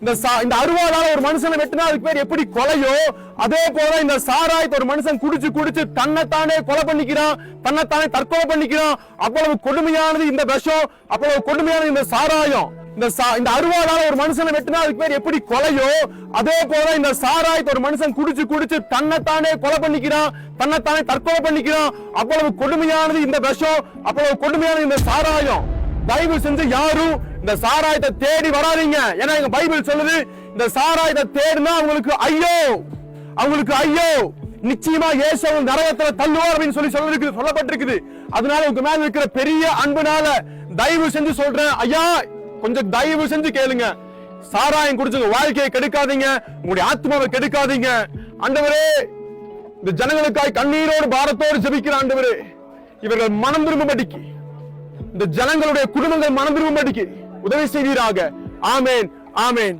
இந்த அருவாளால ஒரு மனுஷனை வெட்டினா அதுக்கு பேர் எப்படி கொலையோ, அதே போல இந்த சாராயத்தை ஒரு மனுஷன் குடிச்சு குடிச்சு தன்னைத்தானே கொலை பண்ணிக்கிறான், தன்னைத்தானே தற்கொலை பண்ணிக்கிறான். அவ்வளவு கொடுமையானது இந்த விஷம், அவ்வளவு கொடுமையானது இந்த சாராயம். இந்த அருவாளால ஒரு மனுஷனை வெட்டினா அதுக்கு பேர் எப்படி கொலையோ, அதே போல இந்த சாராயத்தை ஒரு மனுஷன் குடிச்சு குடிச்சு தன்னைத்தானே கொலை பண்ணிக்கிறான், தன்னைத்தானே தற்கொலை பண்ணிக்கிறான். அவ்வளவு கொடுமையானது இந்த விஷம், அவ்வளவு கொடுமையானது இந்த சாராயம். தயவு செஞ்சு யாரும் இந்த சாராயத்தை தேடி வராதீங்க. ஏன்னா எங்க பைபிள் சொல்லுது, இந்த சாராயத்தை தேடினா அவங்களுக்கு ஐயோ, அவங்களுக்கு ஐயோ, நிச்சயமா இயேசு நரகத்துல தள்ளுவார் அப்படின்னு சொல்லப்பட்டிருக்குது. அதனால உங்க மேல இருக்கிற பெரிய அன்புனால தயவு செஞ்சு சொல்றேன், ஐயா கொஞ்சம் தயவு செஞ்சு கேளுங்க. சாராயம் குடிச்சு உங்க வாழ்க்கையை கெடுக்காதீங்க, உங்களுடைய ஆத்மாவை கெடுக்காதீங்க. ஆண்டவரே, இந்த ஜனங்களுக்காய் கண்ணீரோடு பாரத்தோடு ஜெபிக்கிற ஆண்டவரே, இவர்கள் மனம் திரும்பும்படிக்கு, இந்த ஜனங்களுடைய குடும்பங்கள் மனம் திரும்பும்படிக்கு உதவி செய்வீராக. ஆமேன், ஆமேன்.